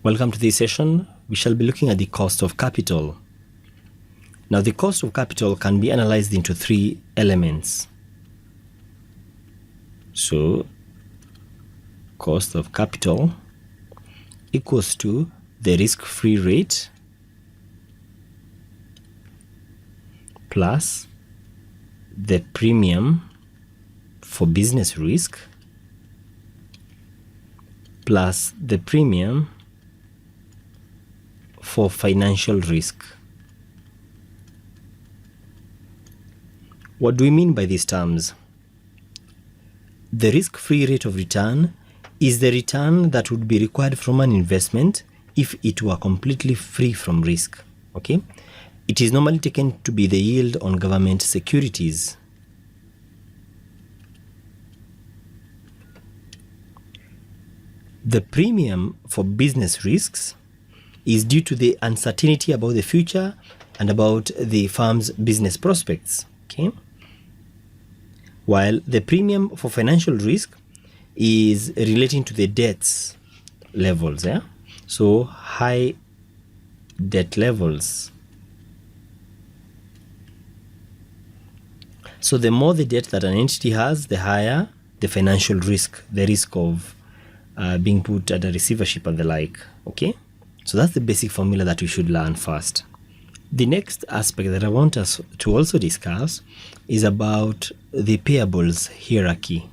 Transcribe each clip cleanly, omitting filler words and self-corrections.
Welcome to this session. We shall be looking at the cost of capital. Now, the cost of capital can be analyzed into three elements. So, cost of capital equals to the risk-free rate plus the premium for business risk plus the premium for financial risk. What do we mean by these terms? The risk-free rate of return is the return that would be required from an investment if it were completely free from risk. Okay? It is normally taken to be the yield on government securities. The premium for business risks is due to the uncertainty about the future and about the firm's business prospects. Okay? While the premium for financial risk is relating to the debts levels. Yeah? So high debt levels. So the more the debt that an entity has, the higher the financial risk, the risk of being put under receivership and the like. Okay? So that's the basic formula that we should learn first. The next aspect that I want us to also discuss is about the payables hierarchy.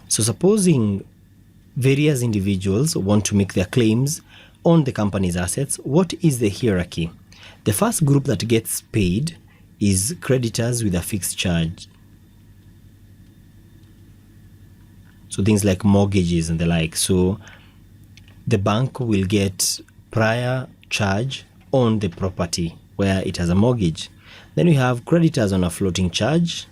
So supposing various individuals want to make their claims on the company's assets, what is the hierarchy? The first group that gets paid is creditors with a fixed charge. So things like mortgages and the like. So the bank will get prior charge on the property where it has a mortgage. Then we have creditors on a floating charge.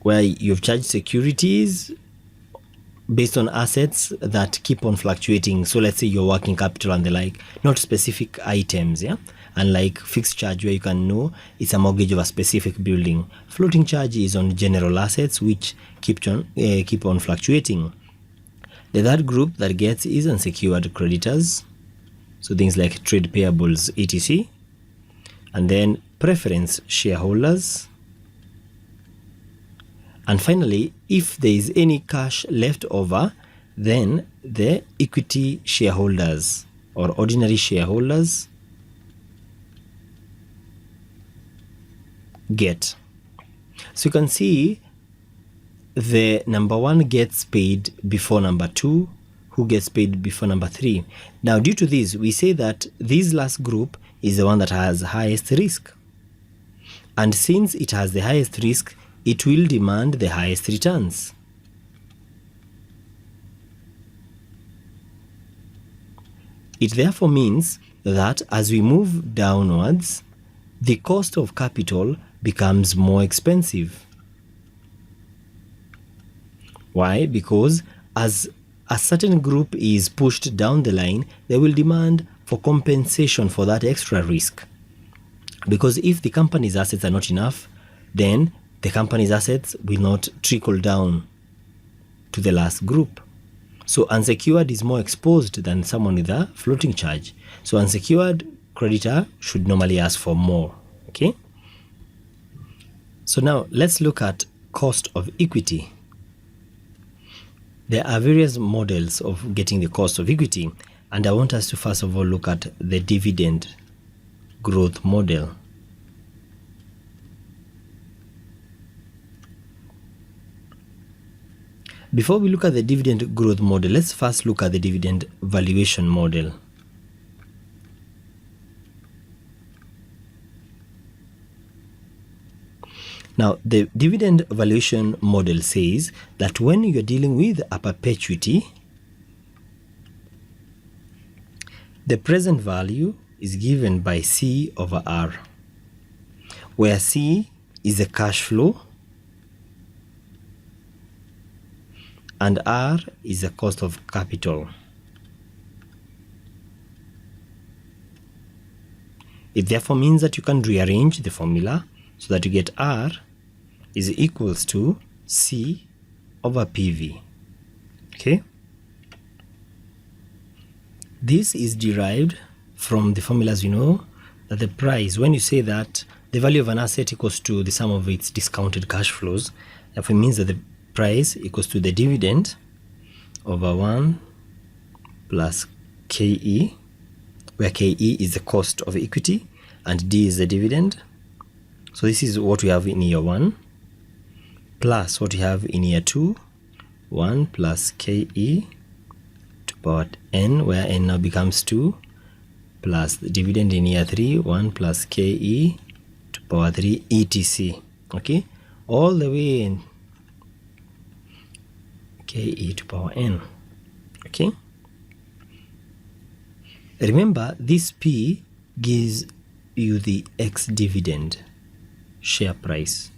Where you've charged securities based on assets that keep on fluctuating. So let's say your working capital and the like, not specific items, yeah? Unlike fixed charge where you can know it's a mortgage of a specific building. Floating charge is on general assets which keep on fluctuating. The third group that gets is unsecured creditors. So things like trade payables, etc. And then preference shareholders. And finally, if there is any cash left over, then the equity shareholders or ordinary shareholders get. So you can see the number one gets paid before number two, who gets paid before number three. Now, due to this, we say that this last group is the one that has highest risk. And since it has the highest risk, it will demand the highest returns. It therefore means that as we move downwards, the cost of capital becomes more expensive. Why? Because as a certain group is pushed down the line, they will demand for compensation for that extra risk. Because if the company's assets are not enough, then the company's assets will not trickle down to the last group. So unsecured is more exposed than someone with a floating charge. So unsecured creditor should normally ask for more. Okay? So now let's look at cost of equity. There are various models of getting the cost of equity, and I want us to first of all look at the dividend growth model. Before we look at the dividend growth model, let's first look at the dividend valuation model. Now, the dividend valuation model says that when you're dealing with a perpetuity, the present value is given by C over R, where C is the cash flow and R is the cost of capital. It therefore means that you can rearrange the formula so that you get R is equals to C over PV. Okay, this is derived from the formulas. You know that the price, when you say that the value of an asset equals to the sum of its discounted cash flows, therefore it means that the price equals to the dividend over 1 plus KE, where KE is the cost of equity and D is the dividend. So this is what we have in year 1 plus what we have in year 2, 1 plus KE to power n, where n now becomes 2, plus the dividend in year 3, 1 plus KE to power 3 etc. Okay, all the way in KE to power n. Okay, remember this P gives you the ex dividend share price.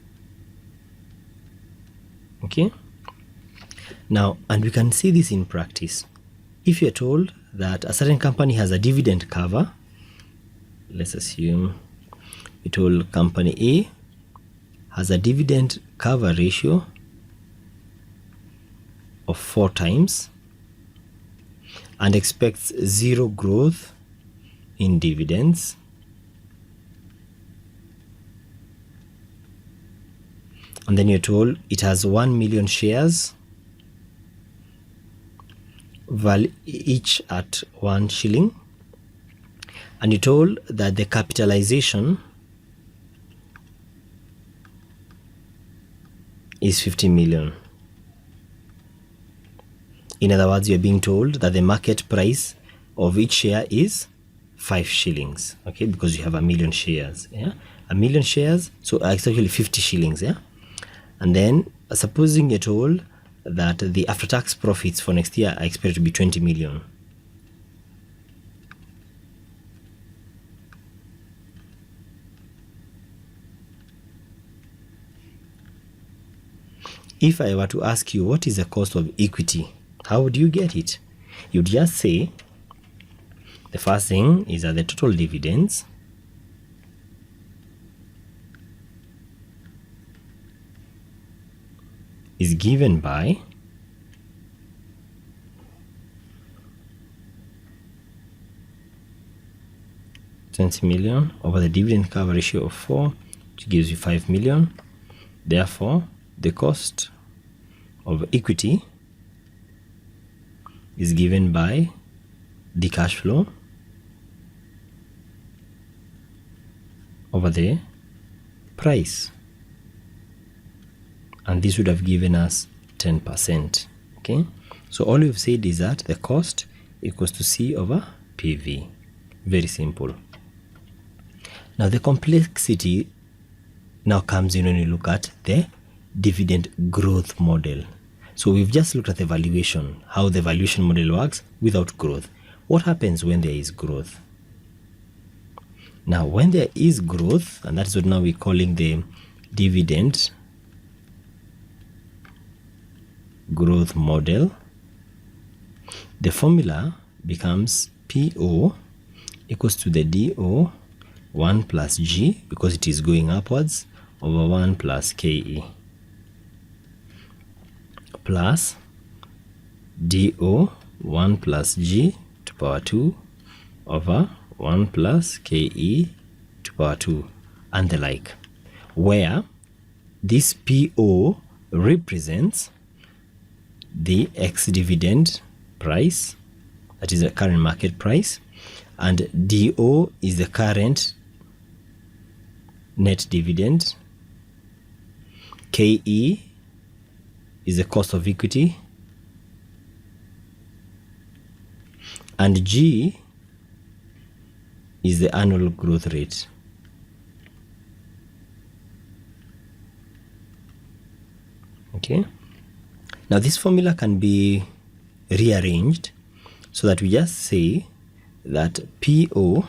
Okay, now, and we can see this in practice. If you're told that a certain company has a dividend cover, let's assume we told company A has a dividend cover ratio of 4 times and expects 0 growth in dividends, and then you're told it has 1 million shares, each at 1 shilling, and you're told that the capitalization is 50 million. In other words, you're being told that the market price of each share is 5 shillings, okay, because you have 1 million shares, yeah, 1 million shares, so it's actually 50 shillings, yeah. And then supposing you're told that the after-tax profits for next year are expected to be 20 million. If I were to ask you what is the cost of equity, how would you get it? You'd just say the first thing is that the total dividends is given by $20 million over the dividend cover ratio of 4, which gives you 5 million. Therefore, the cost of equity is given by the cash flow over the price, and this would have given us 10%. Okay, so all we've said is that the cost equals to C over PV. Very simple. Now the complexity now comes in when you look at the dividend growth model. So we've just looked at the valuation, how the valuation model works without growth. What happens when there is growth? Now when there is growth, and that's what now we're calling the dividend growth model, the formula becomes PO equals to the DO 1 plus G, because it is going upwards, over 1 plus KE, plus DO 1 plus G to power 2 over 1 plus KE to power 2, and the like, where this PO represents the ex-dividend price, that is the current market price, and DO is the current net dividend, KE is the cost of equity, and G is the annual growth rate. Okay, now this formula can be rearranged so that we just say that PO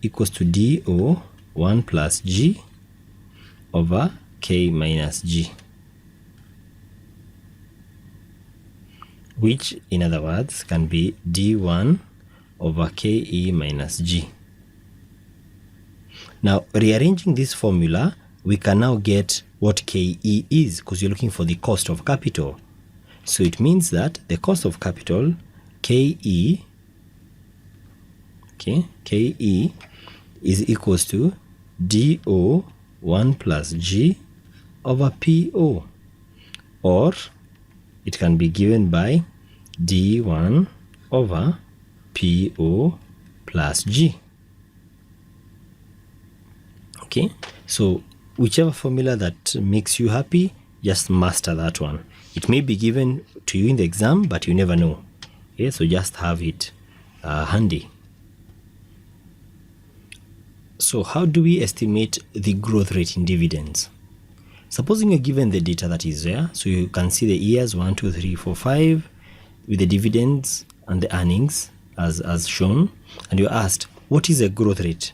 equals to DO 1 plus G over K minus G, which in other words can be D1 over KE minus G. Now rearranging this formula, we can now get what KE is, because you're looking for the cost of capital. So it means that the cost of capital, KE, KE is equals to DO 1 plus G over PO, or it can be given by D1 over PO plus G. Okay, so whichever formula that makes you happy, just master that one. It may be given to you in the exam, but you never know. Okay, so just have it handy. So how do we estimate the growth rate in dividends? Supposing you're given the data that is there, so you can see the years 1, 2, 3, 4, 5 with the dividends and the earnings as shown, and you're asked, what is the growth rate?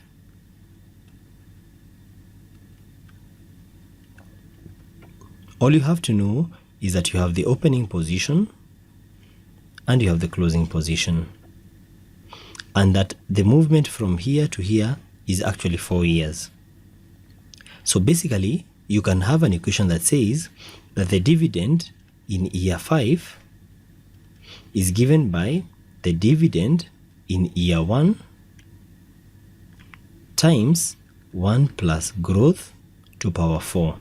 All you have to know is that you have the opening position and you have the closing position, and that the movement from here to here is actually 4 years. So basically, you can have an equation that says that the dividend in year 5 is given by the dividend in year 1 times 1 plus growth to power 4.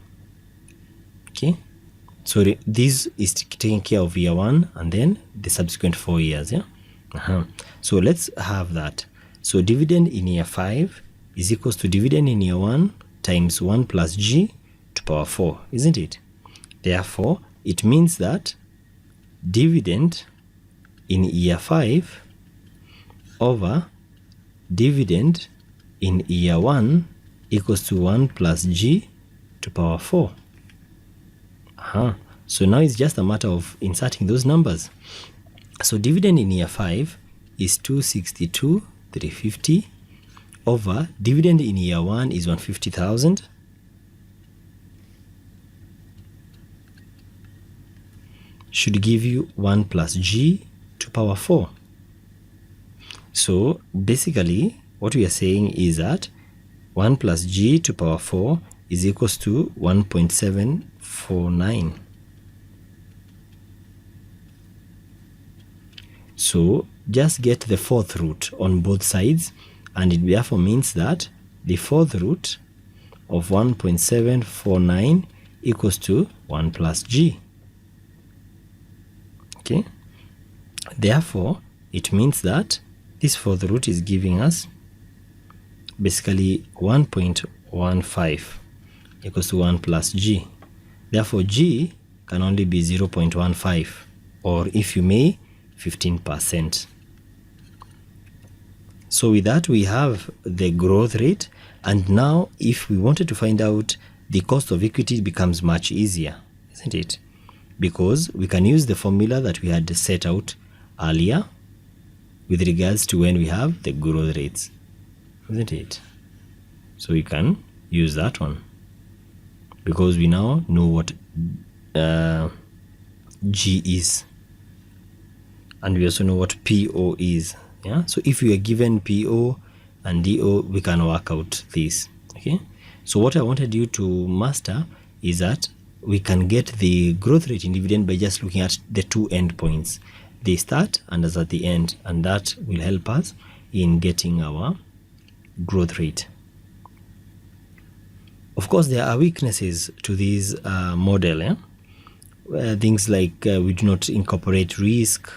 Okay, so this is taking care of year 1 and then the subsequent 4 years. So let's have that. So dividend in year 5 is equals to dividend in year 1 times 1 plus G to power 4, isn't it? Therefore, it means that dividend in year 5 over dividend in year 1 equals to 1 plus G to power 4. So now it's just a matter of inserting those numbers. So dividend in year 5 is 262,350 over dividend in year 1 is 150,000 should give you 1 plus G to power 4. So basically what we are saying is that 1 plus G to power 4 is equals to 1.749. So just get the fourth root on both sides, and it therefore means that the fourth root of 1.749 equals to 1 plus G. Okay, therefore it means that this fourth root is giving us basically 1.15 equals to 1 plus G. Therefore G can only be 0.15, or if you may, 15%. So with that we have the growth rate, and now if we wanted to find out the cost of equity, it becomes much easier, isn't it? Because we can use the formula that we had set out earlier with regards to when we have the growth rates, isn't it? So we can use that one because we now know what G is, and we also know what PO is. Yeah, so if we are given PO and DO, we can work out this. Okay, so what I wanted you to master is that we can get the growth rate in dividend by just looking at the two endpoints, the start and as at the end, and that will help us in getting our growth rate. Of course, there are weaknesses to this model. Things like we do not incorporate risk.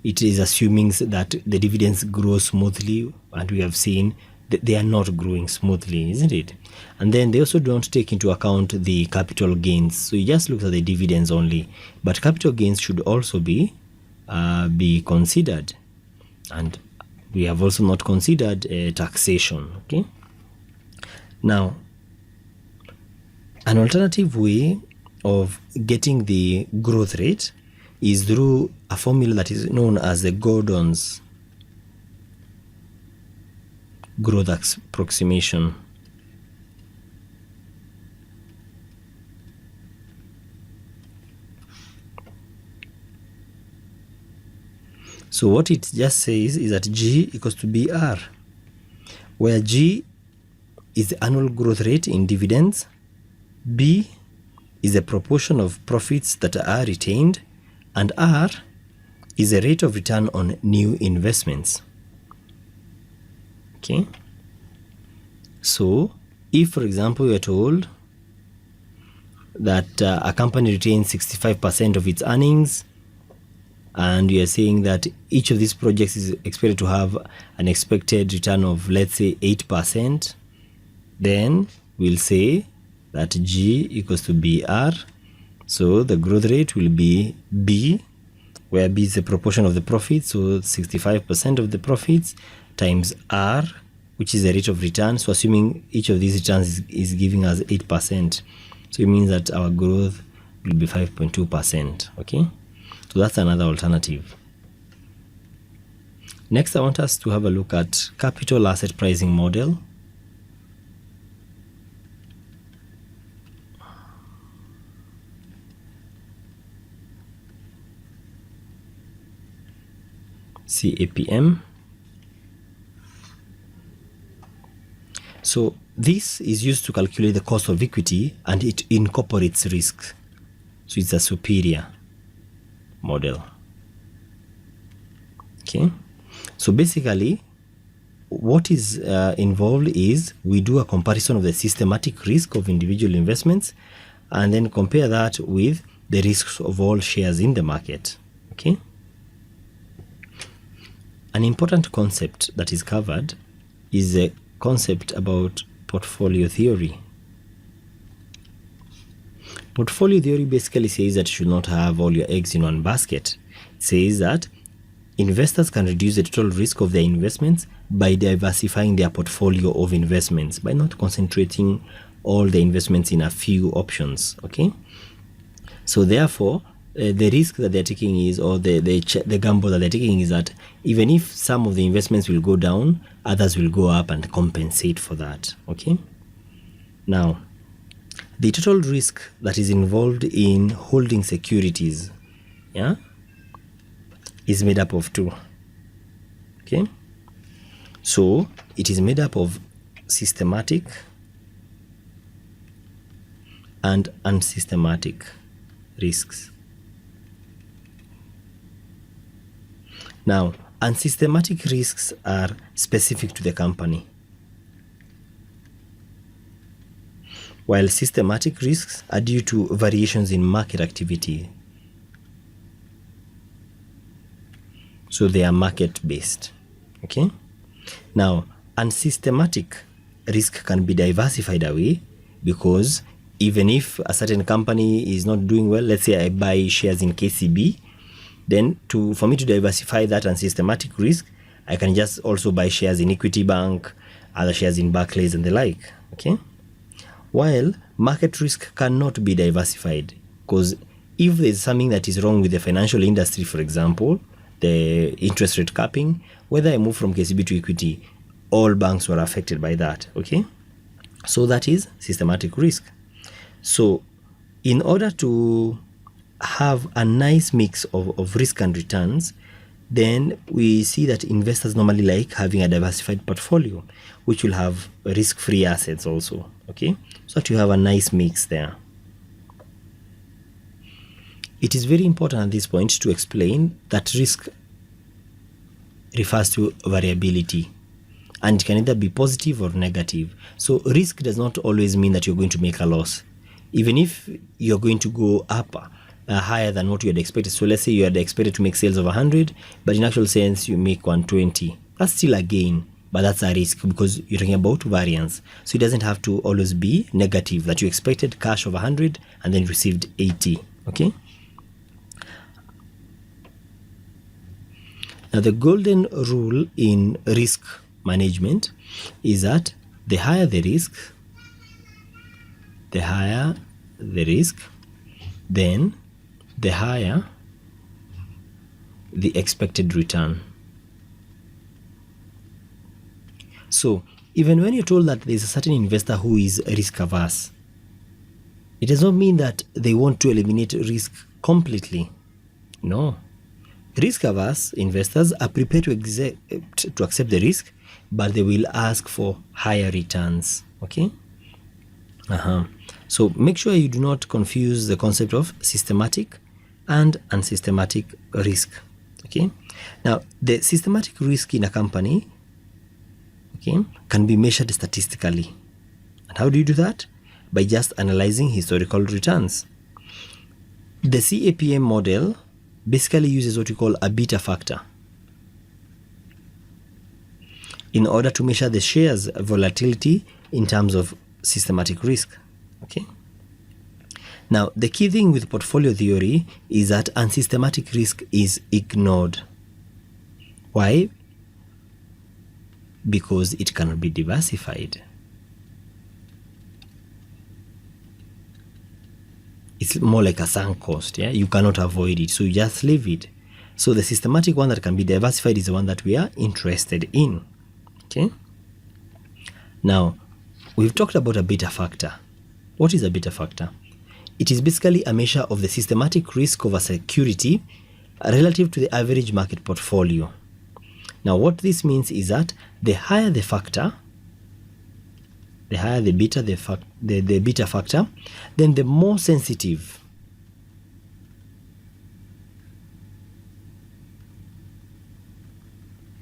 It is assuming that the dividends grow smoothly, and we have seen that they are not growing smoothly, isn't it? And then they also don't take into account the capital gains. So you just look at the dividends only, but capital gains should also be considered. And we have also not considered taxation. Okay. Now, an alternative way of getting the growth rate is through a formula that is known as the Gordon's growth approximation. So what it just says is that G equals to BR, where G is the annual growth rate in dividends, B is a proportion of profits that are retained, and R is a rate of return on new investments. Okay. So if, for example, we are told that a company retains 65% of its earnings, and you are saying that each of these projects is expected to have an expected return of, let's say, 8%, then we'll say that G equals to BR. So the growth rate will be B, where B is the proportion of the profits, so 65% of the profits, times R, which is the rate of return. So assuming each of these returns is giving us 8%, so it means that our growth will be 5.2%. Okay, so that's another alternative. Next, I want us to have a look at capital asset pricing model. CAPM. So this is used to calculate the cost of equity, and it incorporates risk. So it's a superior model. Okay. So basically, what is involved is we do a comparison of the systematic risk of individual investments, and then compare that with the risks of all shares in the market. Okay. An important concept that is covered is the concept about portfolio theory. Portfolio theory basically says that you should not have all your eggs in one basket. It says that investors can reduce the total risk of their investments by diversifying their portfolio of investments, by not concentrating all the investments in a few options. Okay, so therefore the risk that they're taking is, or the gamble that they're taking is that even if some of the investments will go down, others will go up and compensate for that. Okay. Now, the total risk that is involved in holding securities, yeah, is made up of two. Okay. So it is made up of systematic and unsystematic risks. Now, unsystematic risks are specific to the company, while systematic risks are due to variations in market activity. So they are market-based. Okay? Now, unsystematic risk can be diversified away, because even if a certain company is not doing well, let's say I buy shares in KCB, then for me to diversify that unsystematic risk, I can just also buy shares in Equity Bank, other shares in Barclays and the like. Okay. While market risk cannot be diversified, because if there's something that is wrong with the financial industry, for example, the interest rate capping, whether I move from KCB to equity, all banks were affected by that. Okay. So that is systematic risk. So in order to have a nice mix of risk and returns, then we see that investors normally like having a diversified portfolio, which will have risk-free assets also. Okay, so that you have a nice mix there. It is very important at this point to explain that risk refers to variability, and it can either be positive or negative. So risk does not always mean that you're going to make a loss, even if you're going to go up higher than what you had expected. So let's say you had expected to make sales of 100, but in actual sense you make 120. That's still a gain, but that's a risk, because you're talking about variance. So it doesn't have to always be negative, that you expected cash of 100 and then received 80. Okay. Now the golden rule in risk management is that the higher the risk, then the higher the expected return. So even when you're told that there's a certain investor who is risk averse, it does not mean that they want to eliminate risk completely. No. Risk averse investors are prepared to accept the risk, but they will ask for higher returns. Okay. So make sure you do not confuse the concept of systematic and unsystematic risk. Okay. Now, the systematic risk in a company, okay, can be measured statistically. And how do you do that? By just analyzing historical returns. The CAPM model basically uses what we call a beta factor in order to measure the share's volatility in terms of systematic risk. Okay. Now, the key thing with portfolio theory is that unsystematic risk is ignored. Why? Because it cannot be diversified. It's more like a sunk cost. Yeah, you cannot avoid it, so you just leave it. So the systematic one that can be diversified is the one that we are interested in. Okay. Now, we've talked about a beta factor. What is a beta factor? It is basically a measure of the systematic risk of a security relative to the average market portfolio. Now, what this means is that the higher the factor, the higher the beta, the beta factor, then the more sensitive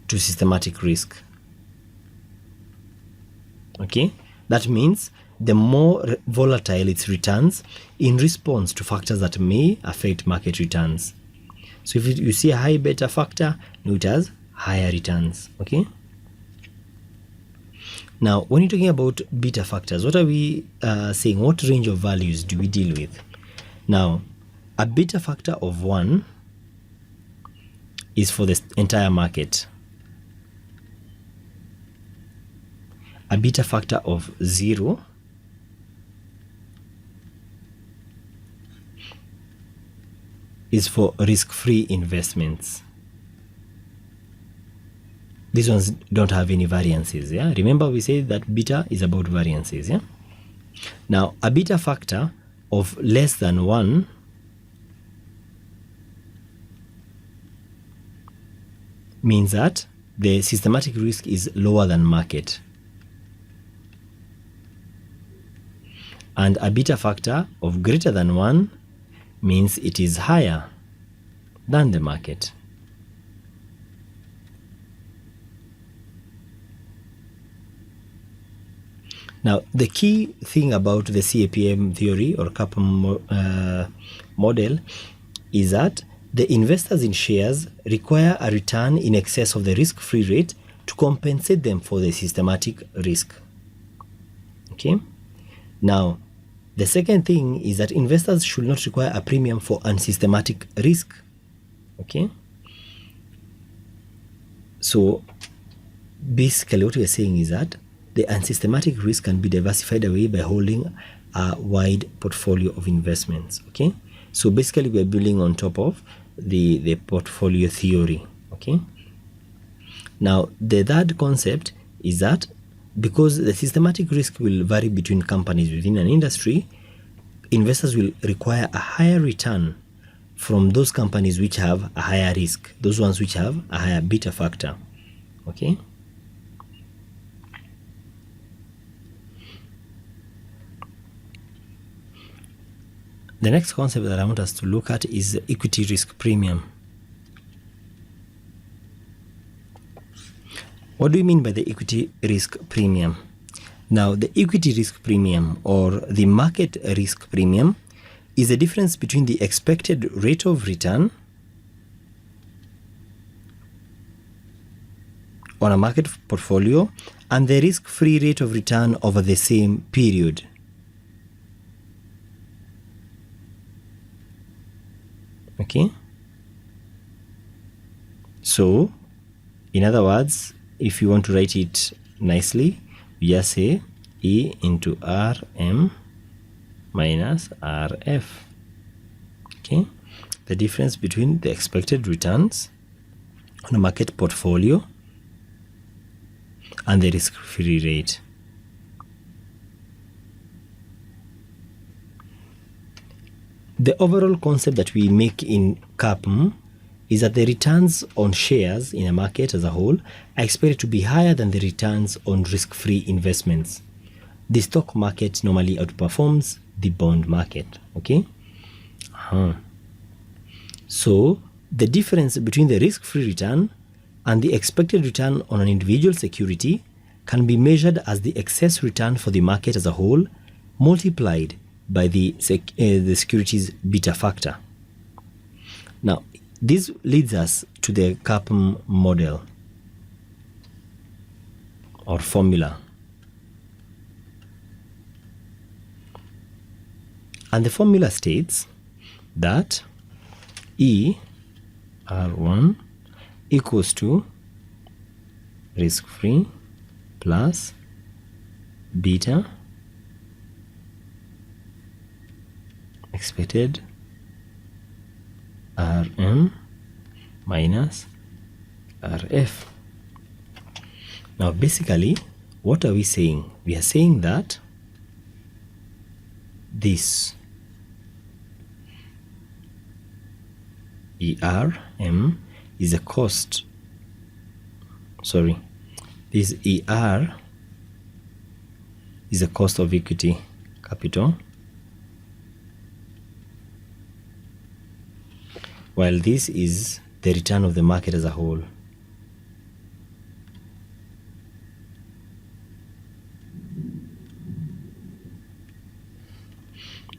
to systematic risk. Okay, that means the more volatile its returns in response to factors that may affect market returns. So if you see a high beta factor, know it has higher returns. Okay. Now, when you're talking about beta factors, what are we saying? What range of values do we deal with? Now, a beta factor of 1 is for the entire market. A beta factor of 0 is for risk-free investments. These ones don't have any variances. Yeah, remember we said that beta is about variances. Yeah. Now, a beta factor of less than 1 means that the systematic risk is lower than market, and a beta factor of greater than 1 means it is higher than the market. Now, the key thing about the CAPM theory or CAPM model is that the investors in shares require a return in excess of the risk-free rate to compensate them for the systematic risk. Okay. Now, the second thing is that investors should not require a premium for unsystematic risk. Okay. So, basically what we are saying is that the unsystematic risk can be diversified away by holding a wide portfolio of investments. Okay. So basically we are building on top of the portfolio theory. Okay. Now, the third concept is that because the systematic risk will vary between companies within an industry, investors will require a higher return from those companies which have a higher risk, those ones which have a higher beta factor. Okay. The next concept that I want us to look at is the equity risk premium. What do you mean by the equity risk premium? Now, the equity risk premium or the market risk premium is the difference between the expected rate of return on a market portfolio and the risk-free rate of return over the same period. Okay. So, in other words, if you want to write it nicely, you just say E into RM minus RF. Okay. The difference between the expected returns on a market portfolio and the risk-free rate. The overall concept that we make in CAPM is that the returns on shares in a market as a whole are expected to be higher than the returns on risk-free investments. The stock market normally outperforms the bond market. Okay. So the difference between the risk-free return and the expected return on an individual security can be measured as the excess return for the market as a whole multiplied by the security's beta factor. Now, this leads us to the CAPM model or formula. And the formula states that ER1 equals to risk-free plus beta expected RM minus RF. Now basically, what are we saying? We are saying that this ERM is a cost. This ER is a cost of equity capital, while this is the return of the market as a whole.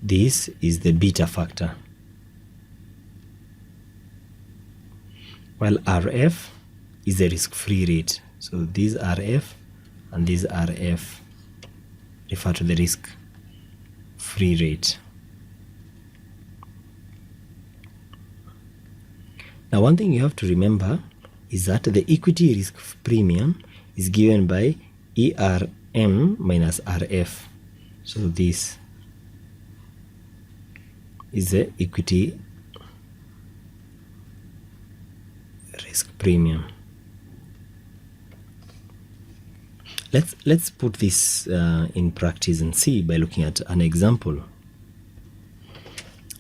This is the beta factor, while RF is the risk-free rate. So this RF and this RF refer to the risk-free rate. Now, one thing you have to remember is that the equity risk premium is given by ERM minus RF. So this is the equity risk premium. Let's put this in practice and see by looking at an example.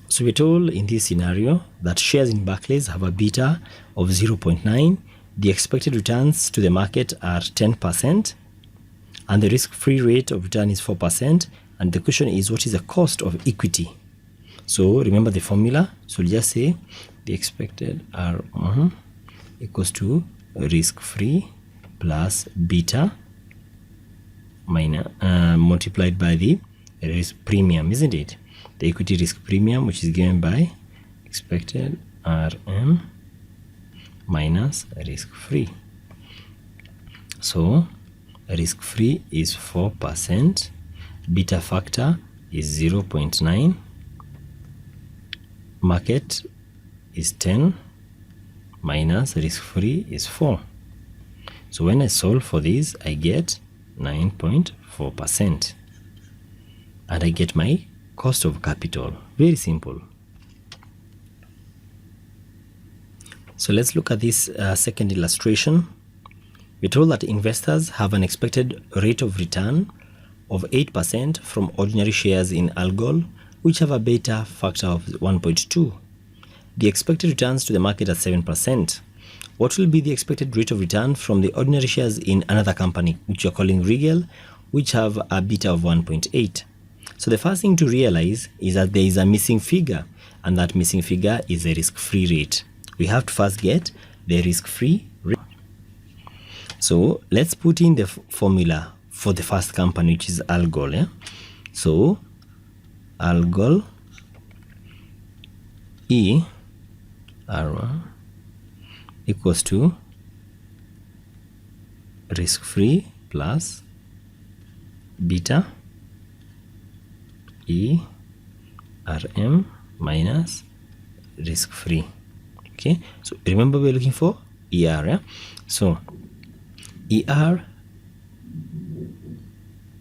So we're told in this scenario that shares in Barclays have a beta of 0.9. The expected returns to the market are 10%, and the risk-free rate of return is 4%. And the question is, what is the cost of equity? So remember the formula. So we'll just say the expected R1 equals to risk-free plus beta minus multiplied by the risk premium, isn't it? The equity risk premium, which is given by expected RM minus risk-free. So risk-free is 4%, beta factor is 0.9, market is 10, minus risk-free is 4. So when I solve for this, I get 9.4%. And I get my cost of capital. Very simple. So let's look at this second illustration. We're told that investors have an expected rate of return of 8% from ordinary shares in Algol, which have a beta factor of 1.2. The expected returns to the market are 7%. What will be the expected rate of return from the ordinary shares in another company, which you're calling Regal, which have a beta of 1.8? So the first thing to realize is that there is a missing figure, and that missing figure is the risk-free rate. We have to first get the risk-free rate. So let's put in the formula for the first company, which is Algol. Yeah? So Algol ER1 equals to risk-free plus beta ERM minus risk-free. Okay, so remember we're looking for ER. Yeah? So ER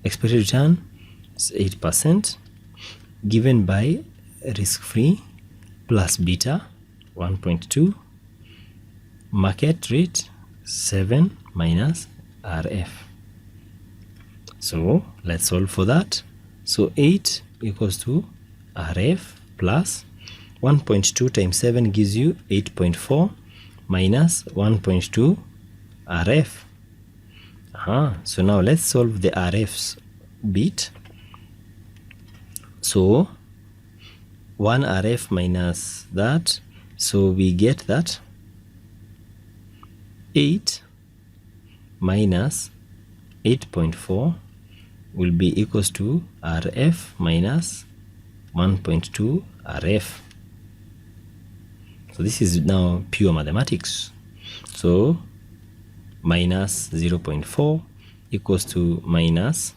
expected return is 8% given by risk-free plus beta 1.2, market rate 7 minus RF. So let's solve for that. So 8 equals to RF plus 1.2 times 7 gives you 8.4 minus 1.2 RF. So now let's solve the RF's bit. So 1 RF minus that, so we get that 8 minus 8.4 will be equals to RF minus 1.2 RF. So this is now pure mathematics. So minus 0.4 equals to minus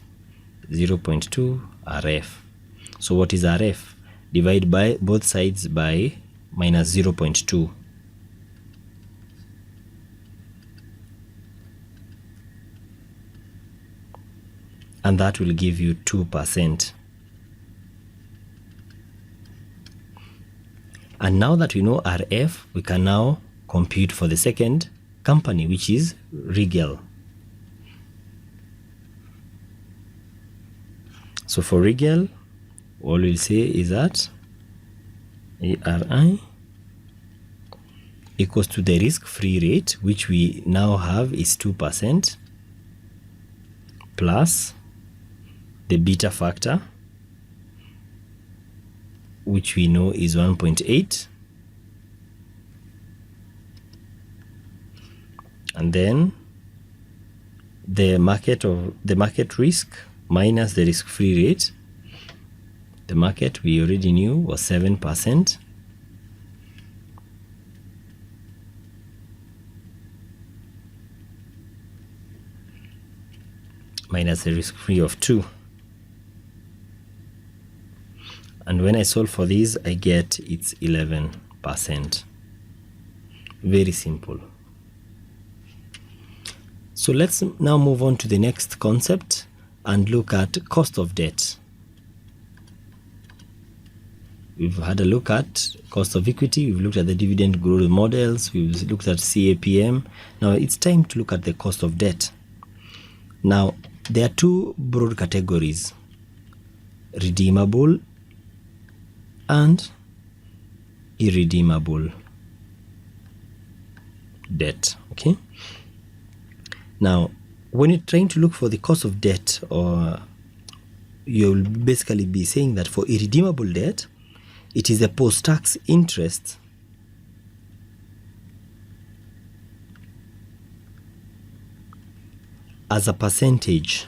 0.2 RF. So what is RF? Divide by both sides by minus 0.2. And that will give you 2%. And now that we know RF, we can now compute for the second company, which is Regal. So for Regal, all we'll say is that ARI equals to the risk-free rate, which we now have is 2%, plus the beta factor, which we know is 1.8, and then the market risk minus the risk-free rate. The market we already knew was 7%, minus the risk-free of 2. And when I solve for this, I get it's 11%. Very simple. So let's now move on to the next concept and look at cost of debt. We've had a look at cost of equity, we've looked at the dividend growth models, we've looked at CAPM. Now it's time to look at the cost of debt. Now there are two broad categories: redeemable and irredeemable debt. Okay. Now, when you're trying to look for the cost of debt, or you'll basically be saying that for irredeemable debt, it is the post-tax interest as a percentage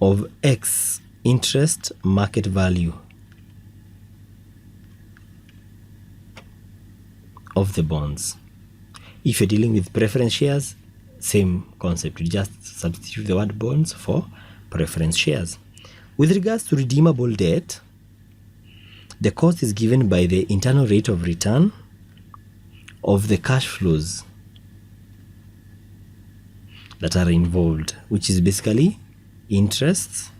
of X interest market value of the bonds. If you're dealing with preference shares, same concept. You just substitute the word bonds for preference shares. With regards to redeemable debt, the cost is given by the internal rate of return of the cash flows that are involved, which is basically interest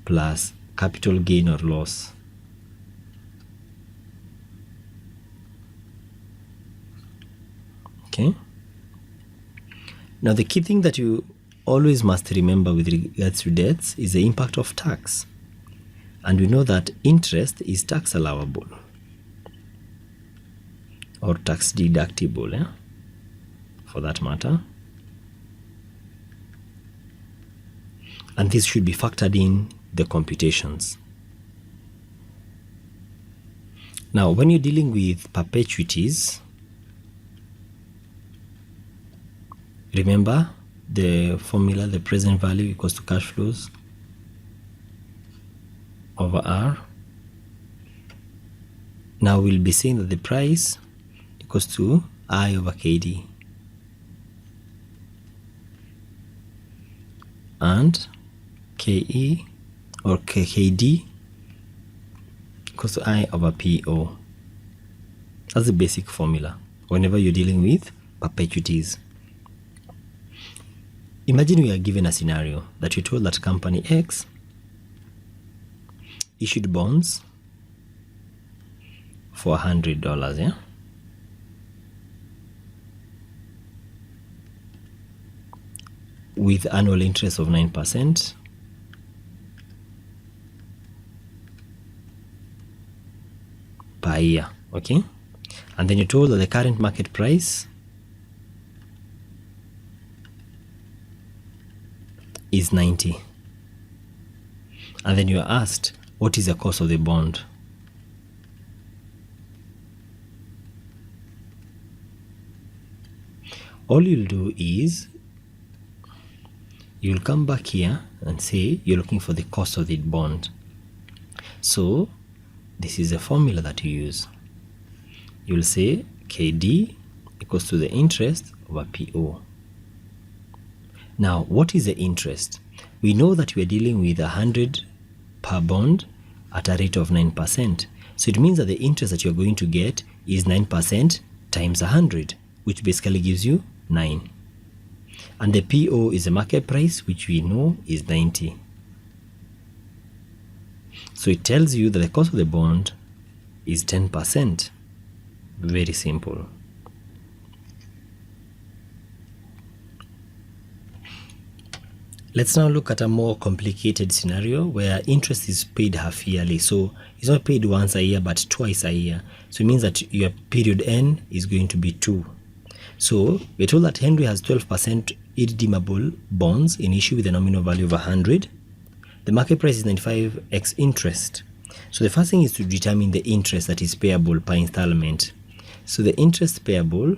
plus capital gain or loss. Okay. Now the key thing that you always must remember with regards to debts is the impact of tax. And we know that interest is tax allowable or tax deductible, for that matter. And this should be factored in the computations. Now, when you're dealing with perpetuities, remember the formula, the present value equals to cash flows over R. Now we'll be saying that the price equals to I over KD. And KE or KD equals to I over PO. That's the basic formula whenever you're dealing with perpetuities. Imagine we are given a scenario that you're told that company X issued bonds for $100, with annual interest of 9% per year, okay? And then you're told that the current market price is 90. and then you are asked, what is the cost of the bond? All you'll do is you'll come back here and say you're looking for the cost of the bond. So this is the formula that you use. You'll say KD equals to the interest over PO. Now, what is the interest? We know that we are dealing with 100 per bond at a rate of 9%. So it means that the interest that you're going to get is 9% times 100, which basically gives you 9. And the PO is the market price, which we know is 90. So it tells you that the cost of the bond is 10%. Very simple. Let's now look at a more complicated scenario where interest is paid half yearly. So it's not paid once a year, but twice a year. So it means that your period N is going to be 2. So we're told that Henry has 12% irredeemable bonds in issue with a nominal value of 100. The market price is 95x interest. So the first thing is to determine the interest that is payable per installment. So the interest payable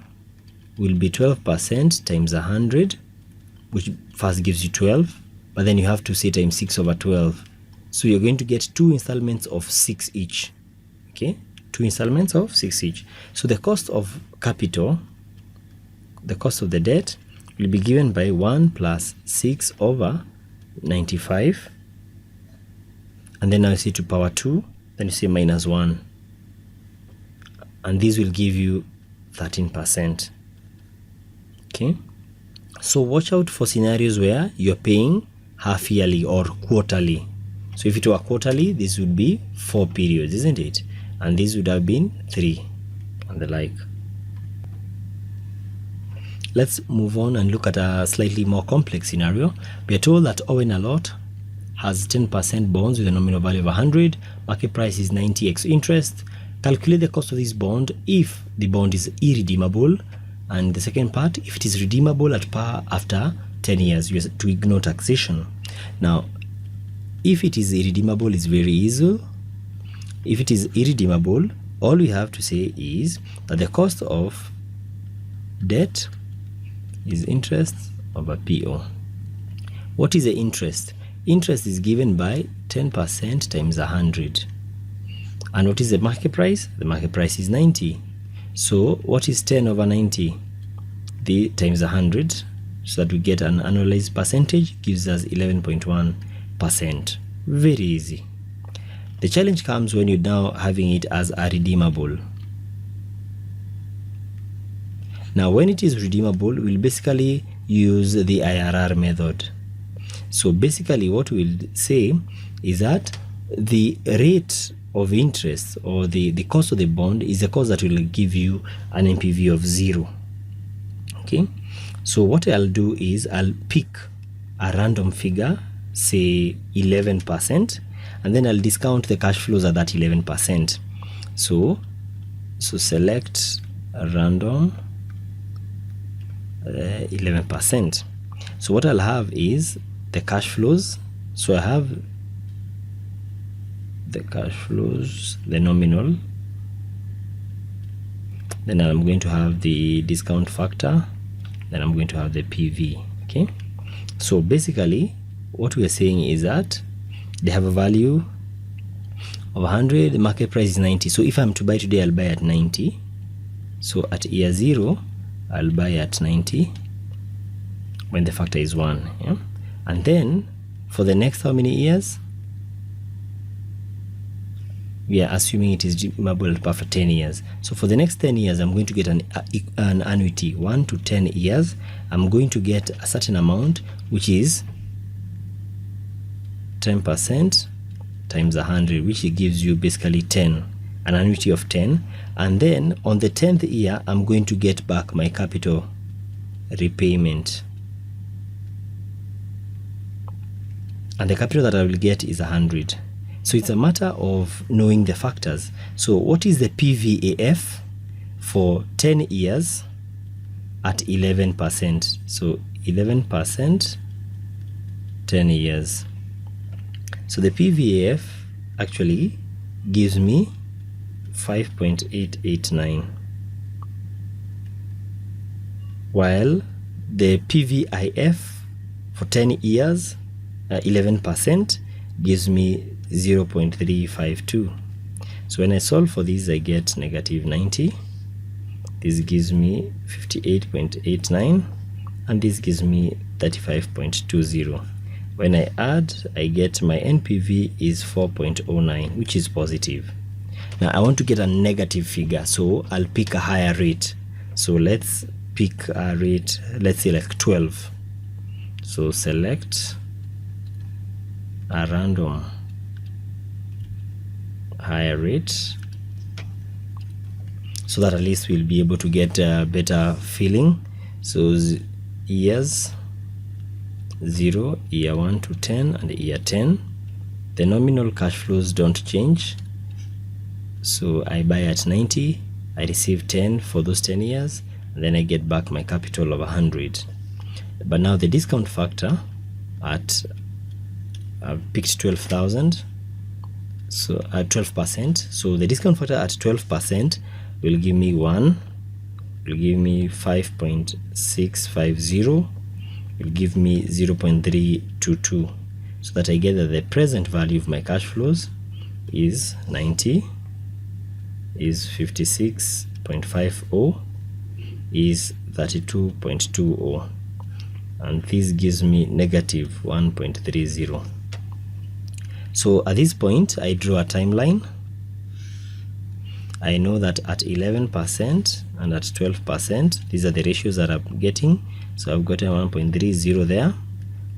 will be 12% times 100, which first gives you 12, but then you have to say times 6 over 12. So you're going to get 2 installments of 6 each. Okay, 2 installments of 6 each. So the cost of capital, the cost of the debt, will be given by 1 plus 6 over 95. And then now you say to power 2, then you say minus 1. And this will give you 13%. Okay. So watch out for scenarios where you're paying half yearly or quarterly. So if it were quarterly, this would be 4 periods, isn't it? And this would have been 3 and the like. Let's move on and look at a slightly more complex scenario. We are told that Owen Alot has 10% bonds with a nominal value of 100. Market price is 90x interest. Calculate the cost of this bond if the bond is irredeemable. And the second part, if it is redeemable at par after 10 years, you have to ignore taxation. Now, if it is irredeemable, it's very easy. If it is irredeemable, all we have to say is that the cost of debt is interest over PO. What is the interest? Interest is given by 10% times 100. And what is the market price? The market price is 90. So what is 10 over 90? The times 100, so that we get an annualized percentage, gives us 11.1%. Very easy. The challenge comes when you're now having it as a redeemable. Now when it is redeemable, we'll basically use the IRR method. So basically what we'll say is that the rate of interest or the cost of the bond is the cost that will give you an NPV of 0. Okay, so what I'll do is I'll pick a random figure, say 11%, and then I'll discount the cash flows at that 11%. So select a random 11%. So what I'll have is the cash flows. So I have the cash flows, the nominal, then I'm going to have the discount factor, then I'm going to have the PV. Okay, so basically what we are saying is that they have a value of 100, the market price is 90. So if I'm to buy today, I'll buy at 90. So at year 0, I'll buy at 90 when the factor is 1. Yeah? And then for the next how many years? We are assuming it is redeemable for 10 years. So for the next 10 years, I'm going to get an annuity, 1 to 10 years. I'm going to get a certain amount, which is 10% times 100, which gives you basically 10, an annuity of 10. And then on the 10th year, I'm going to get back my capital repayment. And the capital that I will get is 100. So it's a matter of knowing the factors. So what is the PVAF for 10 years at 11%? So 11%, 10 years. So the PVAF actually gives me 5.889, while the PVIF for 10 years, 11%, gives me 0.352. So when I solve for this, I get negative 90. This gives me 58.89, and this gives me 35.20. When I add, I get my NPV is 4.09, which is positive. Now I want to get a negative figure, so I'll pick a higher rate. So let's pick a rate, let's say like 12. So select a random higher rate, so that at least we'll be able to get a better feeling. So years 0, year 1 to 10, and year 10. The nominal cash flows don't change. So I buy at 90, I receive 10 for those 10 years, and then I get back my capital of 100. But now the discount factor at, I've picked 12,000, so at 12%. So the discount factor at 12% will give me 1, will give me 5.650, will give me 0.322, so that I get that the present value of my cash flows is 90, is 56.50, is 32.20, and this gives me negative 1.30. So at this point, I draw a timeline. I know that at 11% and at 12%, these are the ratios that I'm getting. So I've got a 1.30 there,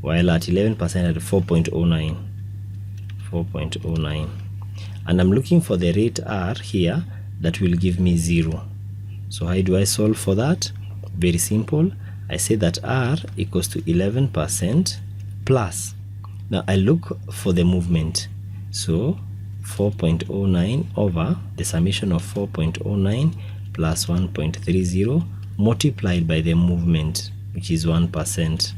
while at 11% at 4.09. And I'm looking for the rate R here that will give me 0. So how do I solve for that? Very simple. I say that R equals to 11% plus. Now I look for the movement. So 4.09 over the summation of 4.09 plus 1.30 multiplied by the movement, which is 1%.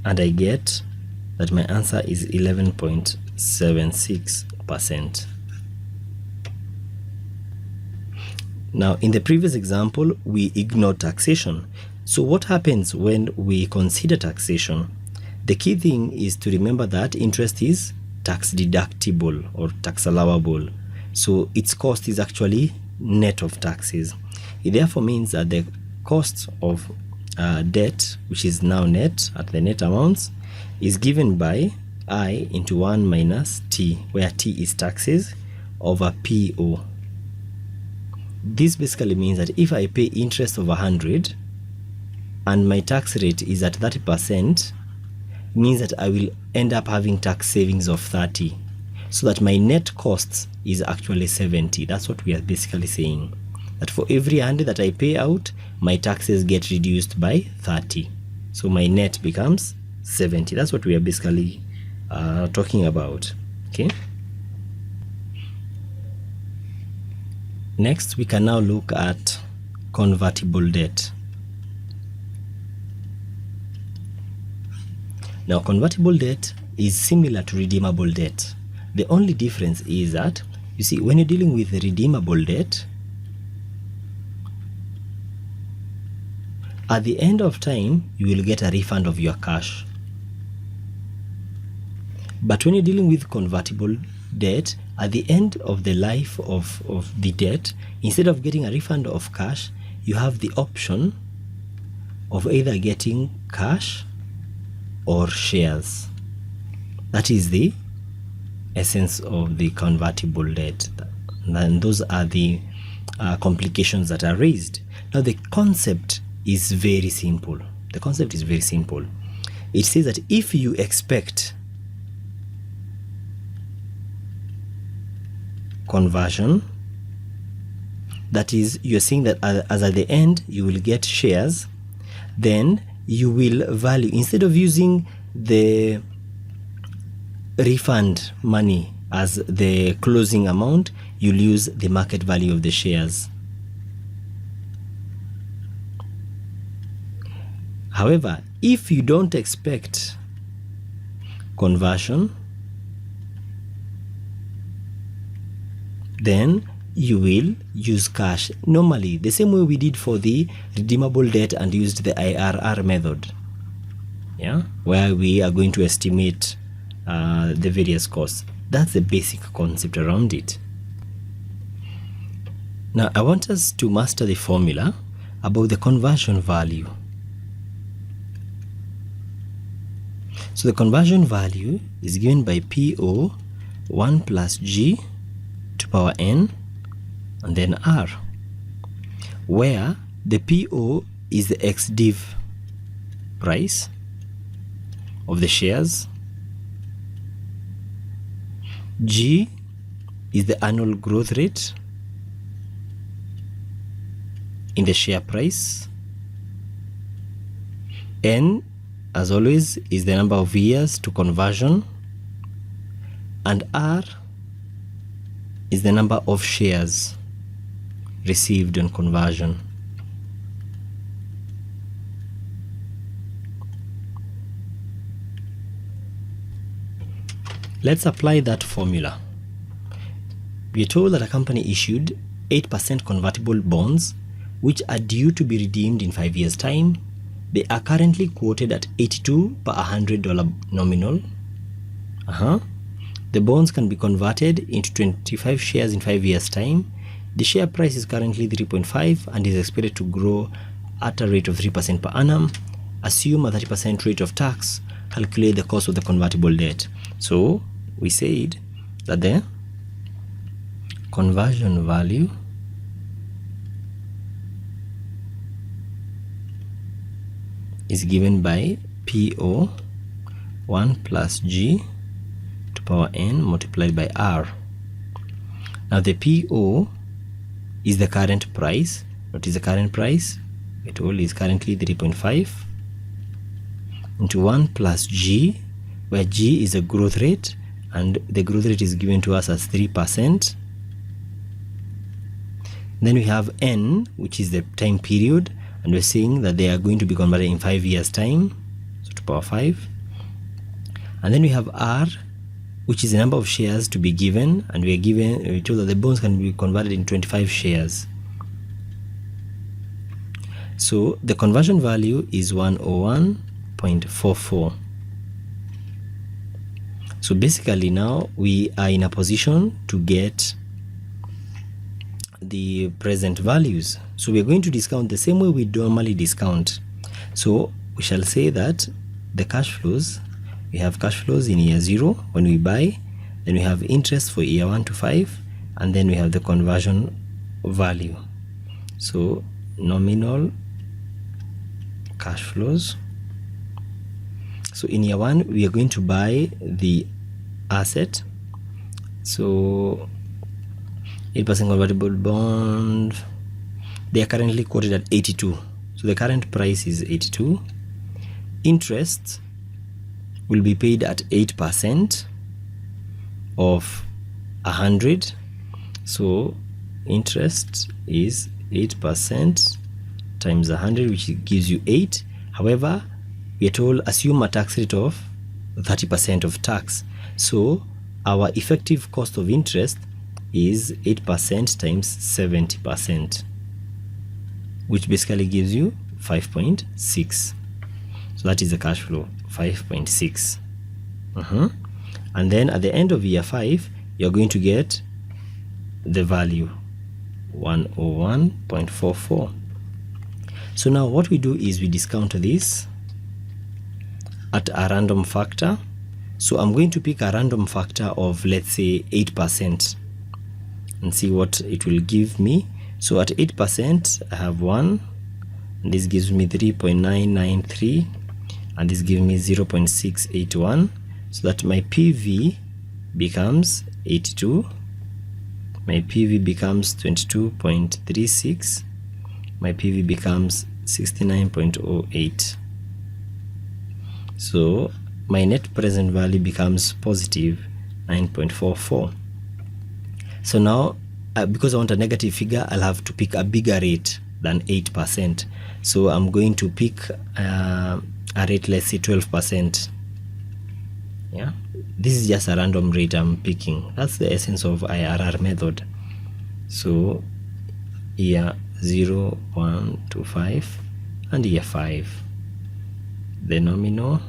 And I get that my answer is 11.76%. Now, in the previous example, we ignored taxation. So what happens when we consider taxation? The key thing is to remember that interest is tax deductible or tax allowable. So its cost is actually net of taxes. It therefore means that the cost of debt, which is now net at the net amounts, is given by I into 1 minus T, where T is taxes, over PO. This basically means that if I pay interest of 100 and my tax rate is at 30%, means that I will end up having tax savings of 30, so that my net costs is actually 70. That's what we are basically saying, that for every 100 that I pay out, my taxes get reduced by 30, so my net becomes 70. That's what we are basically talking about. Okay. Next, we can now look at convertible debt. Now, convertible debt is similar to redeemable debt. The only difference is that, you see, when you're dealing with redeemable debt, at the end of time, you will get a refund of your cash. But when you're dealing with convertible debt, at the end of the life of the debt, instead of getting a refund of cash, you have the option of either getting cash or shares. That is the essence of the convertible debt. And those are the complications that are raised. Now, the concept is very simple. The concept is very simple. It says that if you expect conversion, that is, you're saying that as at the end you will get shares, then you will value, instead of using the refund money as the closing amount, you'll use the market value of the shares. However, if you don't expect conversion, then you will use cash normally the same way we did for the redeemable debt and used the IRR method, where we are going to estimate the various costs. That's the basic concept around it. Now I want us to master the formula about the conversion value. So the conversion value is given by PO 1 plus G to power N and then R, where the PO is the ex-div price of the shares, G is the annual growth rate in the share price, N, as always, is the number of years to conversion, and R is the number of shares received on conversion. Let's apply that formula. We are told that a company issued 8% convertible bonds which are due to be redeemed in 5 years' time. They are currently quoted at $82 per $100 nominal. The bonds can be converted into 25 shares in 5 years' time. The share price is currently 3.5 and is expected to grow at a rate of 3% per annum. Assume a 30% rate of tax. Calculate the cost of the convertible debt. So we said that the conversion value is given by PO 1 plus G to power N multiplied by R. Now the PO is the current price. What is the current price? It all is currently 3.5 into 1 plus G, where G is a growth rate and the growth rate is given to us as 3%. Then we have N, which is the time period, and we're saying that they are going to be converted in 5 years' time, so to power 5. And then we have R, which is the number of shares to be given, and we're told that the bonds can be converted in 25 shares. So the conversion value is 101.44. So basically now we are in a position to get the present values. So we're going to discount the same way we normally discount. So we shall say that the cash flows, we have cash flows in year 0 when we buy, then we have interest for year 1 to 5, and then we have the conversion value. So nominal cash flows. So in year 1 we are going to buy the asset, so 8% convertible bond, they are currently quoted at 82, so the current price is 82. Interest will be paid at 8% of 100, so interest is 8% times 100, which gives you 8. However, we are told assume a tax rate of 30% of tax, so our effective cost of interest is 8% times 70%, which basically gives you 5.6. So that is the cash flow, 5.6. And then at the end of year 5 you're going to get the value 101.44. So now what we do is we discount this at a random factor. So I'm going to pick a random factor of, let's say, 8% and see what it will give me. So at 8% I have 1, and this gives me 3.993, and this gives me 0.681, so that my PV becomes 82, my PV becomes 22.36, my PV becomes 69.08. So my net present value becomes positive 9.44. So now because I want a negative figure, I'll have to pick a bigger rate than 8%. So I'm going to pick a rate, let's say 12%. Yeah, this is just a random rate I'm picking. That's the essence of IRR method. So year 0, 1 to 5 and year 5. The nominal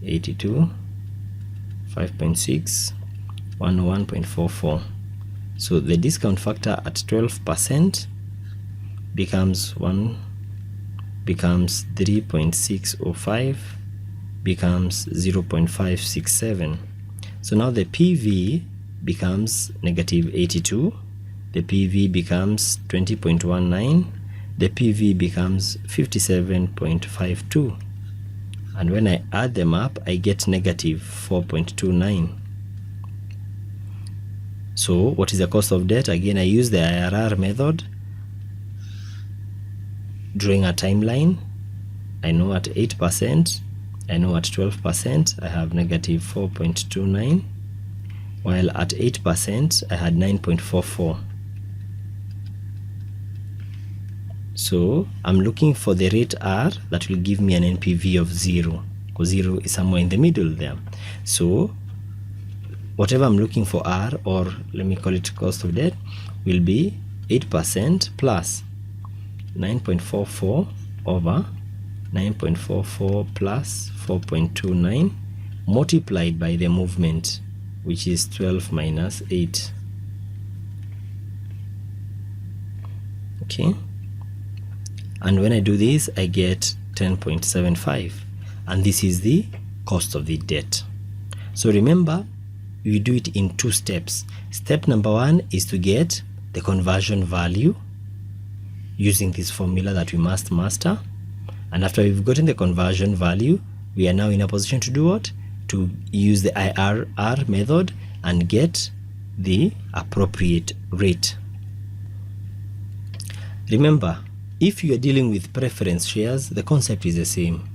82, 5.6, 101.44. So the discount factor at 12% becomes 3.605, becomes 0.567. So now the PV becomes negative 82, the PV becomes 20.19, the PV becomes 57.52. And when I add them up, I get negative 4.29. So what is the cost of debt? Again, I use the IRR method, drawing a timeline. I know at 8%, I know at 12%, I have negative 4.29, while at 8%, I had 9.44. So I'm looking for the rate R that will give me an NPV of 0, because 0 is somewhere in the middle there. So whatever I'm looking for R, or let me call it cost of debt, will be 8% plus 9.44 over 9.44 plus 4.29 multiplied by the movement, which is 12 minus 8. Okay. And when I do this, I get 10.75, and this is the cost of the debt. So remember, we do it in 2 steps. Step number 1 is to get the conversion value using this formula that we must master. And after we've gotten the conversion value, we are now in a position to do what? To use the IRR method and get the appropriate rate. Remember, if you are dealing with preference shares, the concept is the same.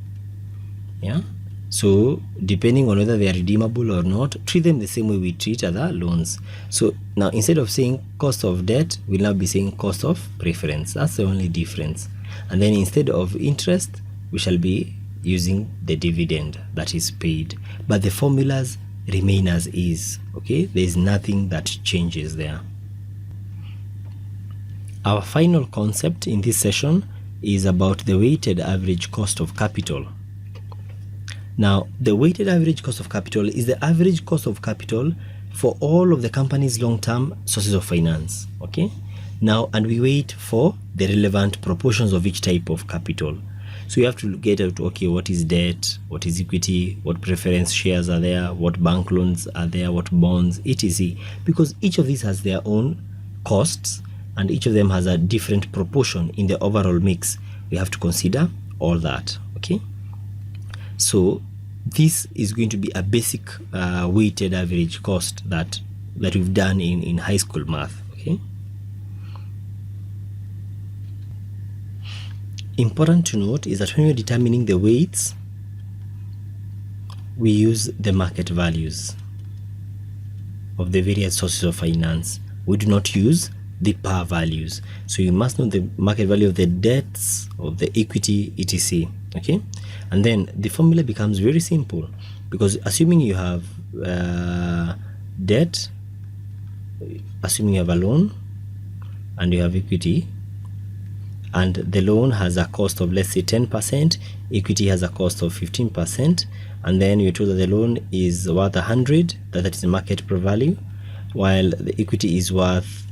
Yeah. So depending on whether they are redeemable or not, treat them the same way we treat other loans. So now instead of saying cost of debt, we'll now be saying cost of preference. That's the only difference. And then instead of interest, we shall be using the dividend that is paid. But the formulas remain as is. Okay, there is nothing that changes there. Our final concept in this session is about the weighted average cost of capital. Now, the weighted average cost of capital is the average cost of capital for all of the company's long-term sources of finance. Okay. Now, and we wait for the relevant proportions of each type of capital. So you have to get out, okay, what is debt, what is equity, what preference shares are there, what bank loans are there, what bonds, etc. Because each of these has their own costs, and each of them has a different proportion in the overall mix. We have to consider all that. Okay. So this is going to be a basic weighted average cost that we've done in high school math. Okay. Important to note is that when we're determining the weights, we use the market values of the various sources of finance. We do not use the par values. So you must know the market value of the debts, of the equity, etc. Okay. And then the formula becomes very simple, because assuming you have debt, assuming you have a loan and you have equity, and the loan has a cost of, let's say, 10%, equity has a cost of 15%, and then you're told that the loan is worth 100, that is the market value, while the equity is worth,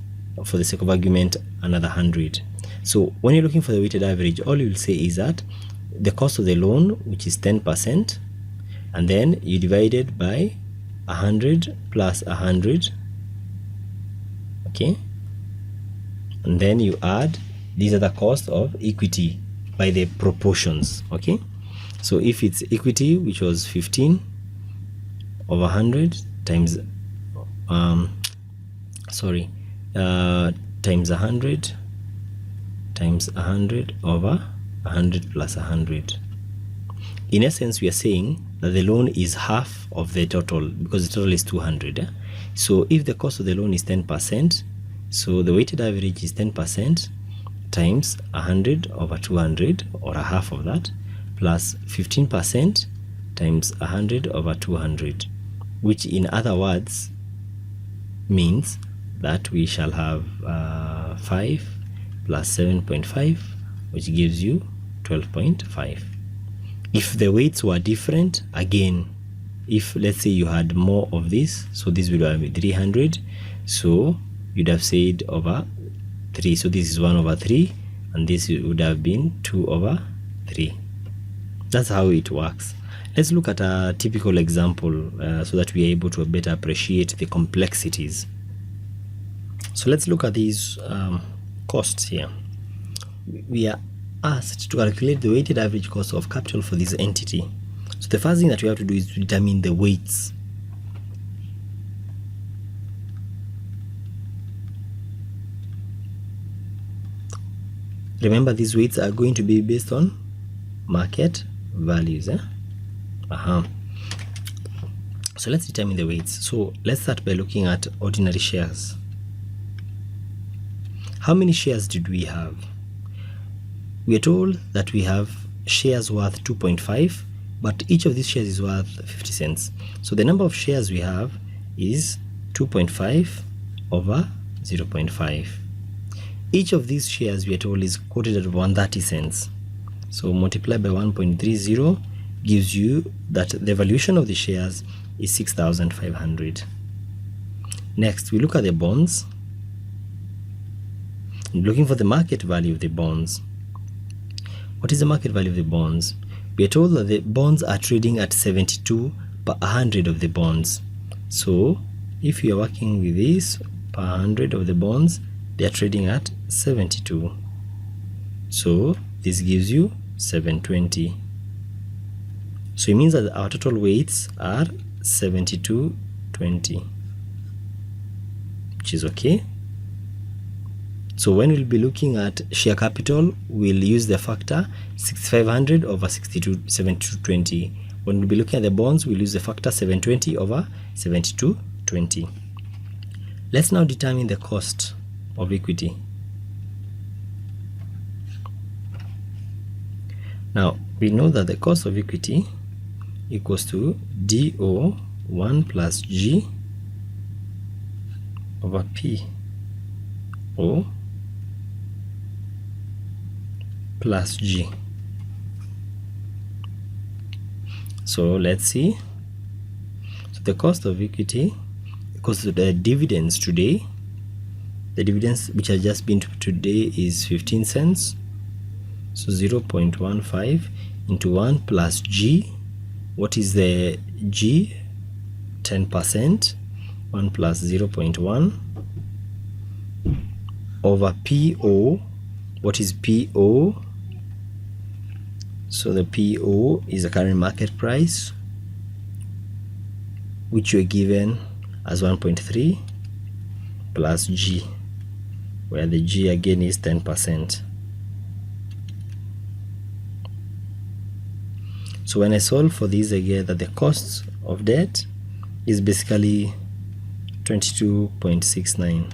for the sake of argument, another 100. So when you're looking for the weighted average, all you'll say is that the cost of the loan, which is 10%, and then you divide it by 100 plus 100. Okay. And then you add, these are the cost of equity by the proportions. Okay. So if it's equity, which was 15 over 100 times, times 100 times 100 over 100 plus 100. In essence, we are saying that the loan is half of the total, because the total is 200. So if the cost of the loan is 10%, so the weighted average is 10% times 100 over 200, or a half of that, plus 15% times 100 over 200, which in other words means that we shall have 5 plus 7.5, which gives you 12.5. If the weights were different, again, if let's say you had more of this, so this would have been 300, so you'd have said over 3, so this is 1 over 3, and this would have been 2 over 3. That's how it works. Let's look at a typical example so that we are able to better appreciate the complexities. So let's look at these costs here. We are asked to calculate the weighted average cost of capital for this entity. So the first thing that we have to do is to determine the weights. Remember, these weights are going to be based on market values. So let's determine the weights. So let's start by looking at ordinary shares. How many shares did we have? We are told that we have shares worth 2.5, but each of these shares is worth 50 cents. So the number of shares we have is 2.5 over 0.5. Each of these shares, we are told, is quoted at 130 cents. So multiply by 1.30 gives you that the valuation of the shares is 6,500. Next, we look at the bonds. Looking for the market value of the bonds. What is the market value of the bonds? We are told that the bonds are trading at 72 per 100 of the bonds. So if you are working with this per 100 of the bonds, they are trading at 72. So this gives you 720. So it means that our total weights are 7220, which is okay. So when we'll be looking at share capital, we'll use the factor 6500 over 7220. When we'll be looking at the bonds, we'll use the factor 720 over 7220. Let's now determine the cost of equity. Now, we know that the cost of equity equals to DO 1 plus G over P O plus G. So let's see. So the cost of equity equals to the dividends today. The dividends which has just been today is 15 cents. So 0.15 into 1 plus G. What is the G? 10%. 1 plus 0.1 over PO. What is PO? So the PO is the current market price, which you're given as 1.3 plus G, where the G again is 10%. So when I solve for these, I get that the cost of debt is basically 22.69,